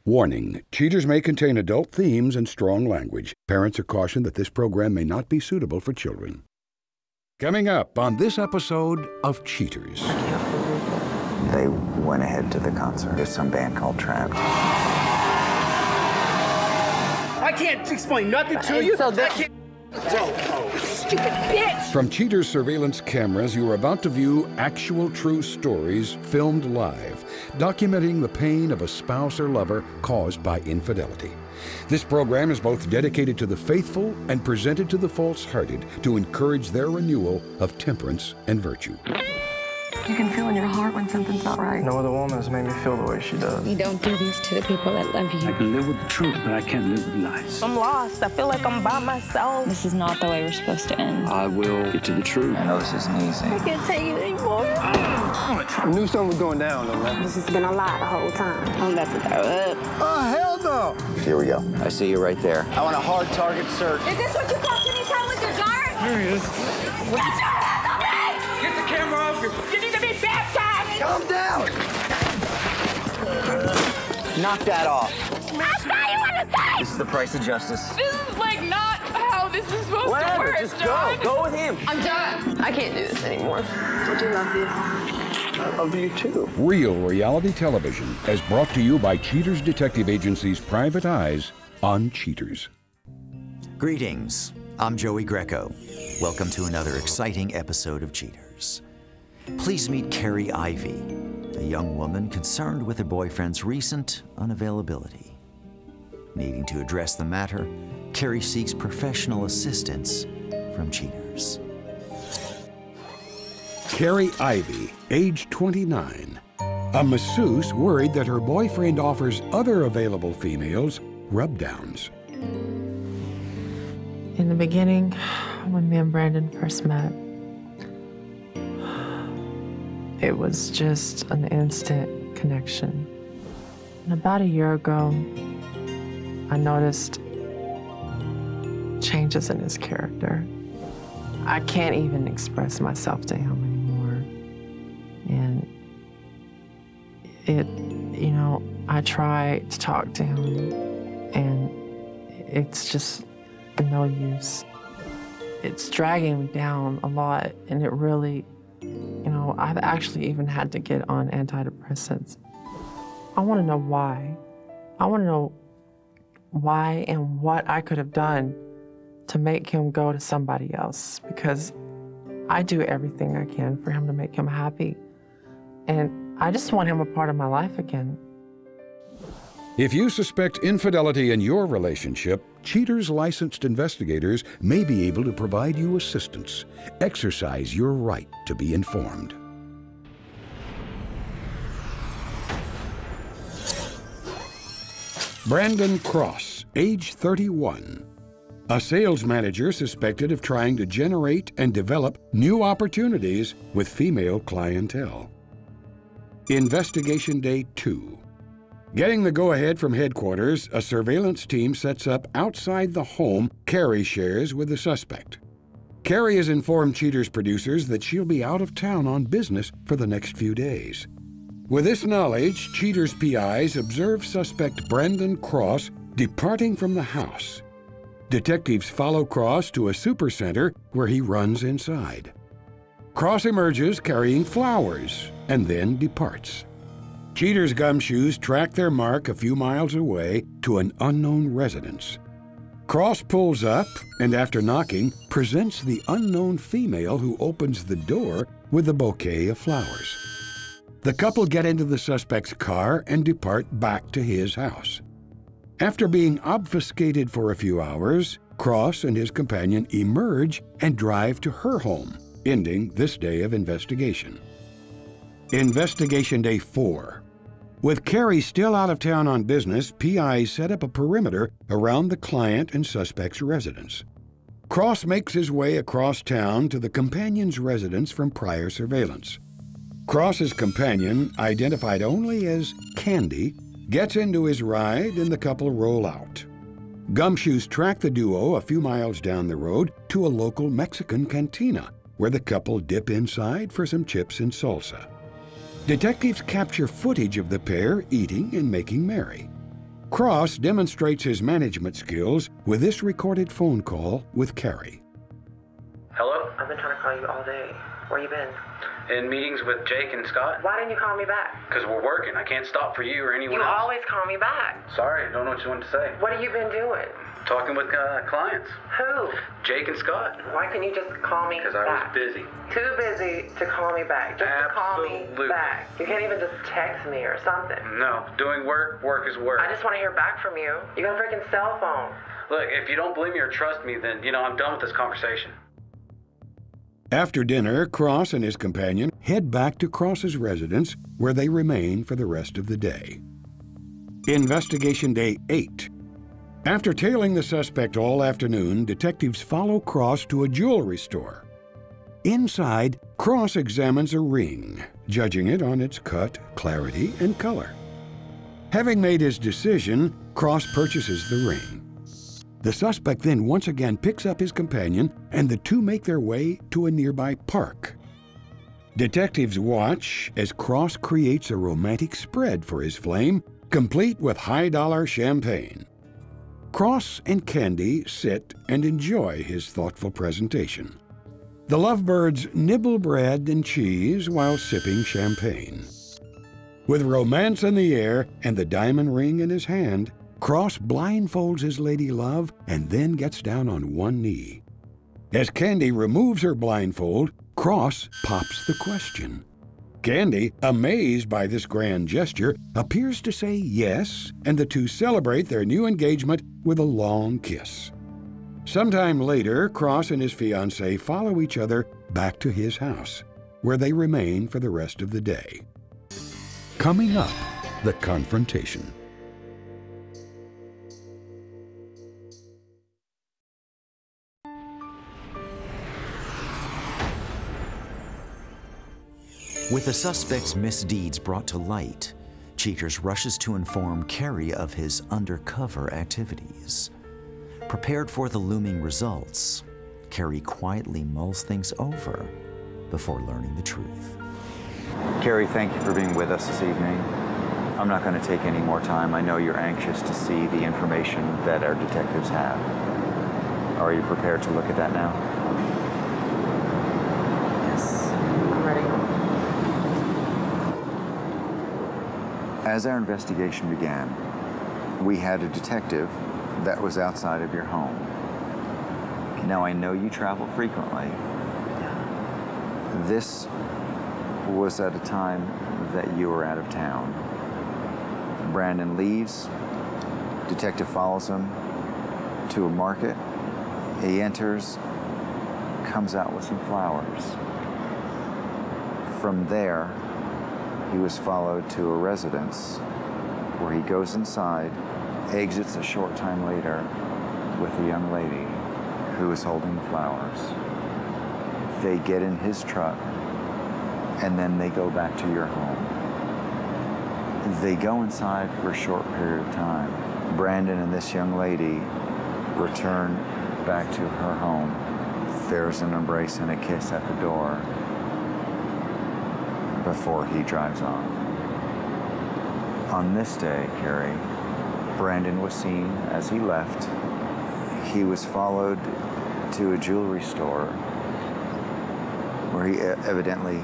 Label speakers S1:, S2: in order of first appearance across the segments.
S1: Warning, cheaters may contain adult themes and strong language. Parents are cautioned that this program may not be suitable for children. Coming up on this episode of Cheaters.
S2: They went ahead to the concert. There's some band called Trapped.
S3: I can't explain nothing to you.
S4: So
S3: Stupid bitch!
S1: From Cheaters surveillance cameras, you are about to view actual true stories filmed live, documenting the pain of a spouse or lover caused by infidelity. This program is both dedicated to the faithful and presented to the false-hearted to encourage their renewal of temperance and virtue.
S4: you can feel in your heart when something's not right.
S5: No other woman has made me feel the way she does.
S6: You don't do this to the people that love you.
S7: I can live with the truth, but I can't live with lies.
S8: I'm lost. I feel like I'm by myself.
S6: This is not the way we're supposed to end.
S7: I will get to the truth.
S2: I know this isn't easy.
S8: I can't take it anymore.
S5: I knew something was going down, though, man.
S8: This has been a lie the whole time.
S6: I'm about to throw up.
S5: Oh, hell no!
S2: Here we go. I see you right there. I want a hard target search.
S8: Is this what you call any time with your guard?
S5: Here he is.
S8: Get your hands on me!
S3: Get the camera off you!
S8: You need to be baptized!
S2: Calm down! Knock that off.
S8: I saw you on the tape!
S2: This is the price of justice.
S9: This is like not how this is supposed to
S2: Whatever,
S9: work,
S2: just
S9: John.
S2: go with him.
S9: I'm done. I can't do this anymore.
S8: I do love you.
S5: I love you, too.
S1: Real reality television is brought to you by Cheaters Detective Agency's Private Eyes on Cheaters.
S10: Greetings, I'm Joey Greco. Welcome to another exciting episode of Cheaters. Please meet Kari Ivy, a young woman concerned with her boyfriend's recent unavailability. Needing to address the matter, Kari seeks professional assistance from Cheaters.
S1: Kari Ivy, age 29. A masseuse worried that her boyfriend offers other available females rub-downs.
S11: In the beginning, when me and Brandon first met, it was just an instant connection. And about a year ago, I noticed changes in his character. I can't even express myself to him anymore. And I try to talk to him, and it's just no use. It's dragging me down a lot, and it really, I've actually even had to get on antidepressants. I want to know why. I want to know why and what I could have done to make him go to somebody else, because I do everything I can for him to make him happy. And I just want him a part of my life again.
S1: If you suspect infidelity in your relationship, Cheaters licensed investigators may be able to provide you assistance. Exercise your right to be informed. Brandon Cross, age 31. A sales manager suspected of trying to generate and develop new opportunities with female clientele. Investigation Day 2. Getting the go-ahead from headquarters, a surveillance team sets up outside the home Kari shares with the suspect. Kari has informed Cheaters producers that she'll be out of town on business for the next few days. With this knowledge, Cheaters PIs observe suspect Brandon Cross departing from the house. Detectives follow Cross to a supercenter where he runs inside. Cross emerges carrying flowers and then departs. Cheaters gumshoes track their mark a few miles away to an unknown residence. Cross pulls up and, after knocking, presents the unknown female who opens the door with a bouquet of flowers. The couple get into the suspect's car and depart back to his house. After being obfuscated for a few hours, Cross and his companion emerge and drive to her home, ending this day of investigation. Investigation Day 4. With Kari still out of town on business, PIs set up a perimeter around the client and suspect's residence. Cross makes his way across town to the companion's residence from prior surveillance. Cross's companion, identified only as Candy, gets into his ride and the couple roll out. Gumshoes track the duo a few miles down the road to a local Mexican cantina, where the couple dip inside for some chips and salsa. Detectives capture footage of the pair eating and making merry. Cross demonstrates his management skills with this recorded phone call with Kari.
S12: Hello?
S13: I've been trying to call you all day. Where you been?
S12: In meetings with Jake and Scott.
S13: Why didn't you call me back?
S12: Because we're working. I can't stop for you or anyone else.
S13: You always call me back.
S12: Sorry, I don't know what you want to say.
S13: What have you been doing?
S12: Talking with clients.
S13: Who?
S12: Jake and Scott.
S13: Why couldn't you just call me back?
S12: Because I was busy.
S13: Too busy to call me back. Just to call me back. You can't even just text me or something.
S12: No, doing work is work.
S13: I just want to hear back from you. You got a freaking cell phone.
S12: Look, if you don't believe me or trust me, then, I'm done with this conversation.
S1: After dinner, Cross and his companion head back to Cross's residence, where they remain for the rest of the day. Investigation Day 8. After tailing the suspect all afternoon, detectives follow Cross to a jewelry store. Inside, Cross examines a ring, judging it on its cut, clarity, and color. Having made his decision, Cross purchases the ring. The suspect then once again picks up his companion, and the two make their way to a nearby park. Detectives watch as Cross creates a romantic spread for his flame, complete with high-dollar champagne. Cross and Candy sit and enjoy his thoughtful presentation. The lovebirds nibble bread and cheese while sipping champagne. With romance in the air and the diamond ring in his hand, Cross blindfolds his lady love and then gets down on one knee. As Candy removes her blindfold, Cross pops the question. Candy, amazed by this grand gesture, appears to say yes, and the two celebrate their new engagement with a long kiss. Sometime later, Cross and his fiancée follow each other back to his house, where they remain for the rest of the day. Coming up, the confrontation.
S10: With the suspect's misdeeds brought to light, Cheaters rushes to inform Kari of his undercover activities. Prepared for the looming results, Kari quietly mulls things over before learning the truth.
S2: Kari, thank you for being with us this evening. I'm not going to take any more time. I know you're anxious to see the information that our detectives have. Are you prepared to look at that now?
S11: Yes, I'm ready.
S2: As our investigation began, we had a detective that was outside of your home. Now, I know you travel frequently. This was at a time that you were out of town. Brandon leaves, detective follows him to a market. He enters, comes out with some flowers. From there, he was followed to a residence where he goes inside, exits a short time later with a young lady who is holding the flowers. They get in his truck, and then they go back to your home. They go inside for a short period of time. Brandon and this young lady return back to her home. There's an embrace and a kiss at the door before he drives off. On this day, Kari, Brandon was seen as he left. He was followed to a jewelry store where he evidently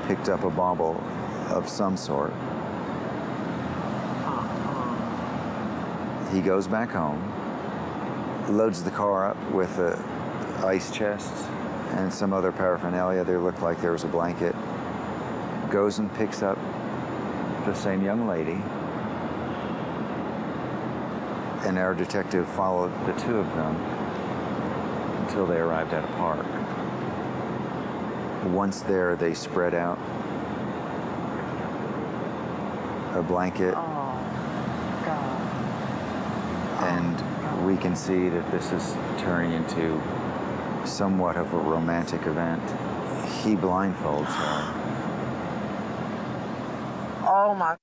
S2: picked up a bauble of some sort. He goes back home, loads the car up with an ice chest and some other paraphernalia. There looked like there was a blanket. Goes and picks up the same young lady, and our detective followed the two of them until they arrived at a park. Once there, they spread out a blanket.
S11: Oh, God.
S2: And we can see that this is turning into somewhat of a romantic event. He blindfolds her.
S11: Oh my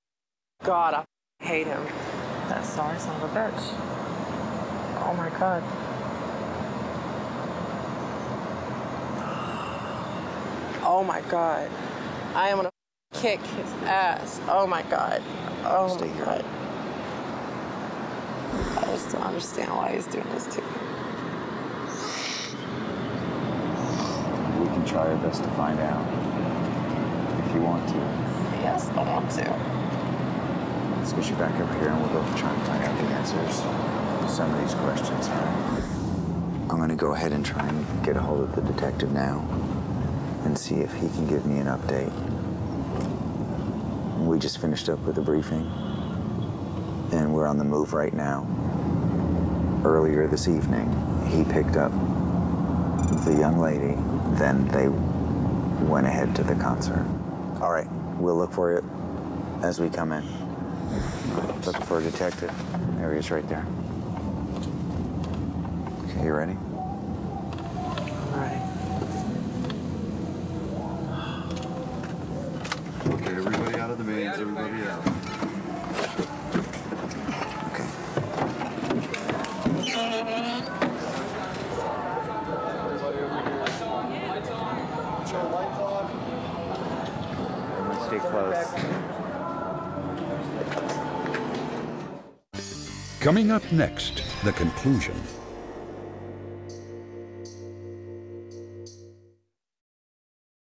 S11: God, I hate him. That sorry son of a bitch. Oh my God. Oh my God. I am gonna kick his ass. Oh my God. Oh my God. I just don't understand why he's doing this to me.
S2: We can try our best to find out. If you want to.
S11: Yes, I want to.
S2: Let's get you back over here and we'll both try and find out the answers to some of these questions, all right? I'm gonna go ahead and try and get a hold of the detective now and see if he can give me an update. We just finished up with the briefing and we're on the move right now. Earlier this evening, he picked up the young lady, then they went ahead to the concert. All right, we'll look for it as we come in. Looking for a detective. There he is right there. Okay, you ready?
S11: All right.
S14: Okay, everybody out of the vans, everybody out.
S2: Okay. Everyone stay close.
S1: Coming up next, the conclusion.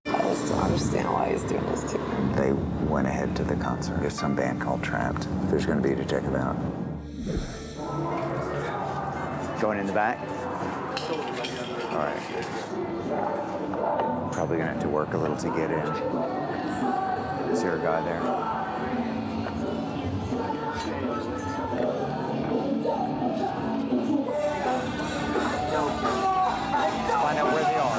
S11: I just don't understand why he's doing this to me.
S2: They went ahead to the concert. There's some band called Trapped. There's going to be a detective out. Going in the back? All right. Probably going to have to work a little to get in. Is there a guy there? Find out where they are.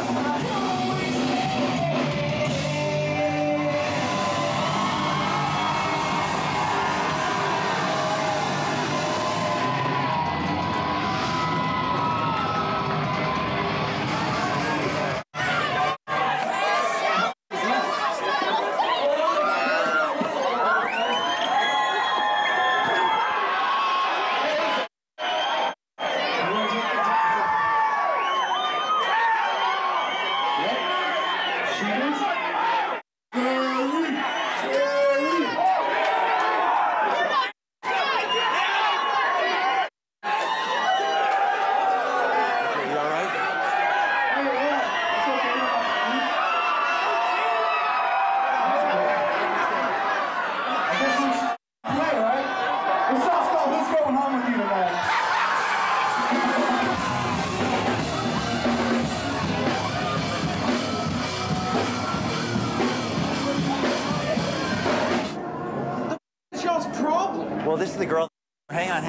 S2: Well, this is the girl. Hang on.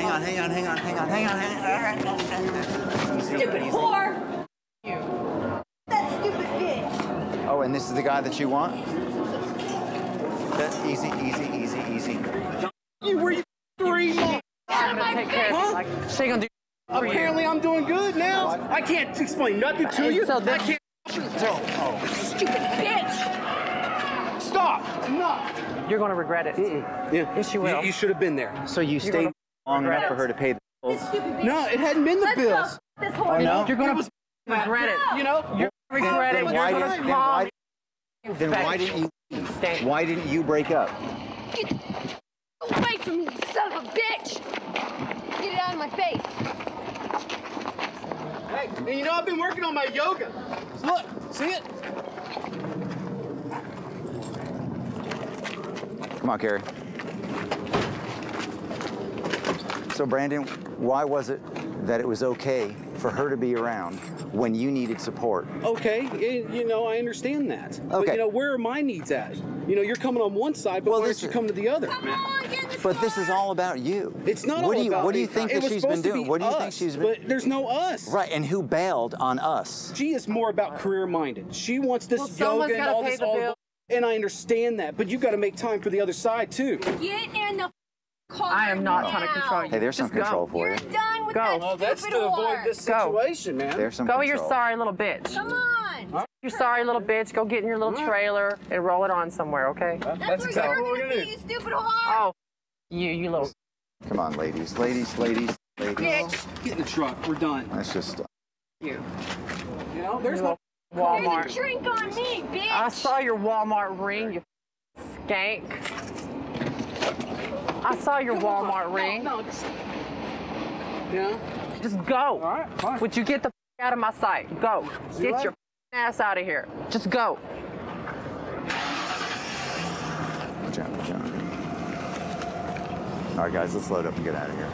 S8: Stupid whore! That stupid bitch!
S2: Oh, and this is the guy that you want? That's easy.
S3: You were you three?
S11: I'm gonna take care of it. Like, she gonna do for
S3: Apparently
S11: you.
S3: I'm doing good now. I can't explain nothing to you.
S11: So
S3: I can't.
S8: Stupid bitch!
S3: Stop! Enough!
S11: You're gonna regret it.
S3: Yeah.
S11: Yes, you will.
S3: You should have been there.
S2: So you stayed long enough for her to pay the bills?
S3: No, it hadn't been the bills.
S2: Oh, no?
S11: You're gonna regret it.
S3: You know?
S11: You're gonna regret it.
S2: Then why didn't you leave? Why didn't you break up?
S8: Get away from me, you son of a bitch! Get it out of my face.
S3: Hey, and you know I've been working on my yoga. Look, see it?
S2: Come on, Kari. So, Brandon, why was it that it was okay for her to be around when you needed support?
S3: Okay, you know, I understand that.
S2: Okay.
S3: But, you know, where are my needs at? You know, you're coming on one side, but why aren't you coming to the other?
S8: Come on, get in the
S2: But this is all about you.
S3: It's not
S2: what
S3: all
S2: do you,
S3: about
S2: What do you
S3: me.
S2: think
S3: It
S2: that
S3: was
S2: she's been
S3: supposed to
S2: doing?
S3: be
S2: What do you think
S3: us,
S2: she's been...
S3: But there's no us.
S2: Right, and who bailed on us?
S3: She is more about career-minded. She wants this
S11: someone's
S3: yoga and
S11: gotta
S3: all
S11: pay
S3: this
S11: the
S3: all.
S11: bill.
S3: And I understand that, but you got to make time for the other side too.
S8: Get in the car.
S11: I am not trying to control you.
S2: Hey, there's some
S11: Just go.
S2: control for
S8: You're
S2: you.
S8: done with
S11: Go.
S8: that
S3: Well, that's
S8: stupid
S3: to avoid
S8: whore.
S3: this
S11: Go.
S3: situation, man.
S2: There's some
S11: Go,
S2: control.
S11: you sorry little bitch.
S8: Come on.
S11: You sorry little bitch. Go get in your little trailer and roll it on somewhere, okay?
S8: That's where
S3: exactly
S8: you're
S3: what we're
S8: gonna
S3: gonna
S8: be,
S3: do.
S8: you stupid whore.
S11: Oh, you little.
S2: Come on, ladies.
S8: Bitch.
S3: Get in the truck. We're done.
S2: Let's just...
S3: You know, there's
S11: You
S3: no.
S11: little
S8: There's a
S11: Walmart.
S8: drink on me, bitch.
S11: I saw your Walmart ring, you skank. I saw your Walmart ring.
S3: No, just Yeah?
S11: Just go.
S3: All right, fine.
S11: Would you get the out of my sight? Go. Get your ass out of here. Just go.
S2: Watch out, watch out. All right, guys, let's load up and get out of here.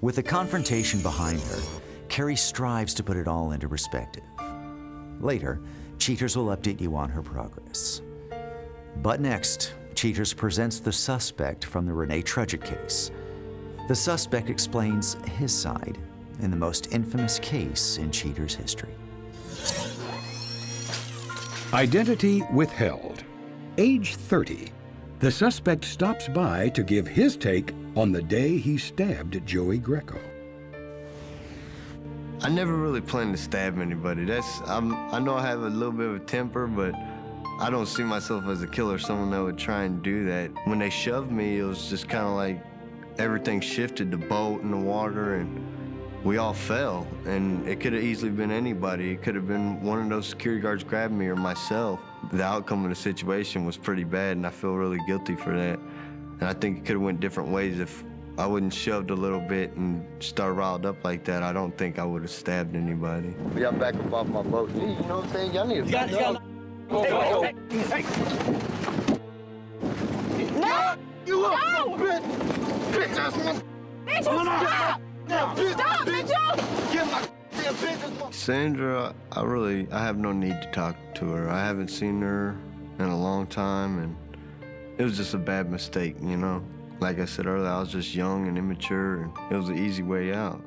S10: With the confrontation behind her, Kari strives to put it all into perspective. Later, Cheaters will update you on her progress. But next, Cheaters presents the suspect from the Renee Trudgett case. The suspect explains his side in the most infamous case in Cheaters' history.
S1: Identity withheld. Age 30. The suspect stops by to give his take on the day he stabbed Joey Greco.
S15: I never really planned to stab anybody. I know I have a little bit of a temper, but I don't see myself as a killer, someone that would try and do that. When they shoved me, it was just kind of like everything shifted, the boat and the water, and we all fell. And it could have easily been anybody. It could have been one of those security guards grabbing me or myself. The outcome of the situation was pretty bad, and I feel really guilty for that. And I think it could have went different ways. If I wouldn't shoved a little bit and started riled up like that, I don't think I would have stabbed anybody. Y'all back up off my boat. You know what I'm saying? Y'all need to back up.
S8: Hey. No!
S15: You up,
S8: no!
S15: Bitch ass.
S8: Stop! Stop, Mitchell!
S15: Get my damn business. Sandra, I have no need to talk to her. I haven't seen her in a long time, and it was just a bad mistake, you know? Like I said earlier, I was just young and immature, and it was an easy way out.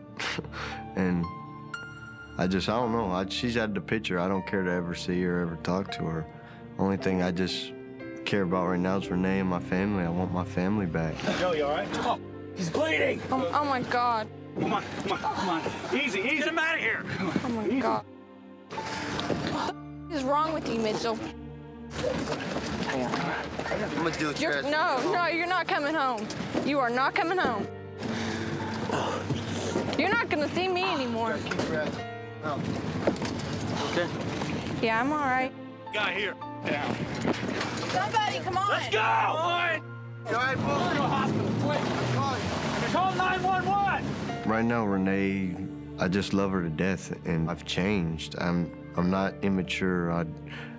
S15: And I don't know. She's out of the picture. I don't care to ever see her or ever talk to her. Only thing I just care about right now is Renee and my family. I want my family back.
S12: Joey, all right? Come on. He's bleeding.
S8: Oh my God.
S12: Come on. Easy. Get him out of here.
S8: Oh my God. What is wrong with you, Mitchell?
S15: I'm gonna do it.
S8: No, you're not coming home. You are not coming home. You're not gonna see me anymore.
S12: Okay.
S8: Yeah, I'm all right.
S12: Guy here. Down.
S8: Somebody, come on.
S12: Let's go! All right.
S15: All right, move to a hospital, quick.
S12: Call 911.
S15: Right now, Renee, I just love her to death, and I've changed. I'm not immature.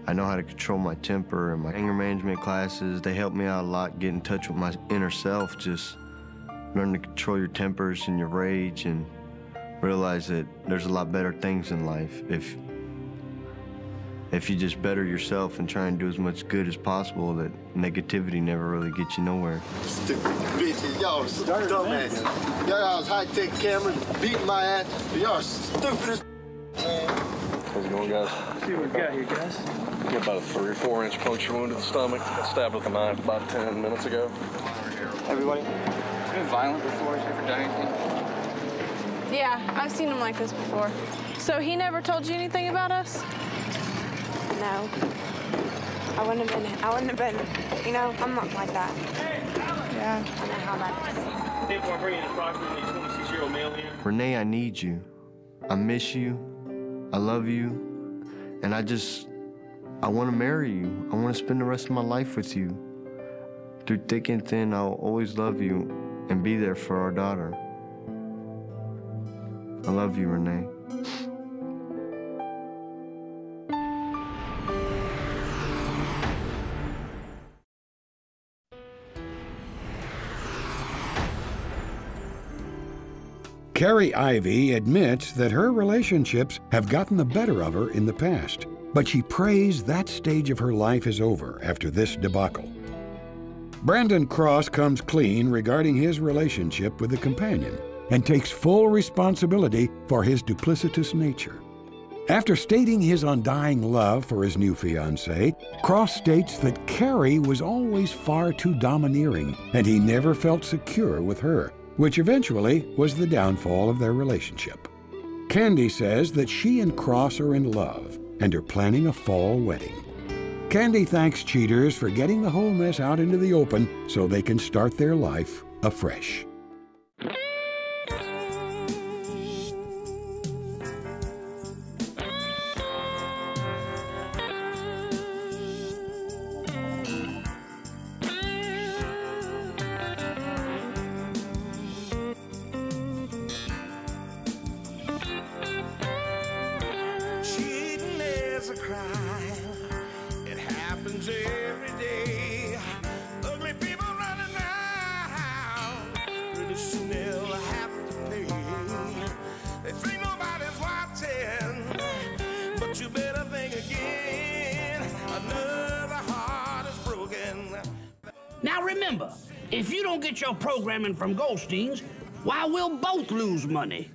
S15: I know how to control my temper, and my anger management classes, they help me out a lot, get in touch with my inner self, just learn to control your tempers and your rage, and realize that there's a lot better things in life if you just better yourself and try and do as much good as possible. That negativity never really gets you nowhere.
S16: Stupid bitches, y'all dumbass. Y'all high-tech cameras beating my ass. Y'all stupid as
S14: How's it going, guys?
S12: See what we got here, guys.
S14: Got about a 3 or 4 inch puncture wound to the stomach. Got stabbed with a knife about 10 minutes ago.
S17: Everybody? Has he been violent before? Has he ever done anything?
S8: Yeah, I've seen him like this before. So he never told you anything about us?
S9: No. I wouldn't have been, you know, I'm not like that.
S8: Yeah.
S9: I know how that is.
S12: People are bringing approximately 26-year-old male in.
S15: Renee, I need you. I miss you. I love you. And I want to marry you. I want to spend the rest of my life with you. Through thick and thin, I'll always love you and be there for our daughter. I love you, Renee.
S1: Kari Ivey admits that her relationships have gotten the better of her in the past, but she prays that stage of her life is over after this debacle. Brandon Cross comes clean regarding his relationship with a companion and takes full responsibility for his duplicitous nature. After stating his undying love for his new fiancée, Cross states that Kari was always far too domineering and he never felt secure with her, which eventually was the downfall of their relationship. Candy says that she and Cross are in love and are planning a fall wedding. Candy thanks Cheaters for getting the whole mess out into the open so they can start their life afresh.
S18: still have to pay. They think nobody's watching, but you better think again. Another heart is broken.
S19: Now remember, if you don't get your programming from Goldstein's, why, we'll both lose money.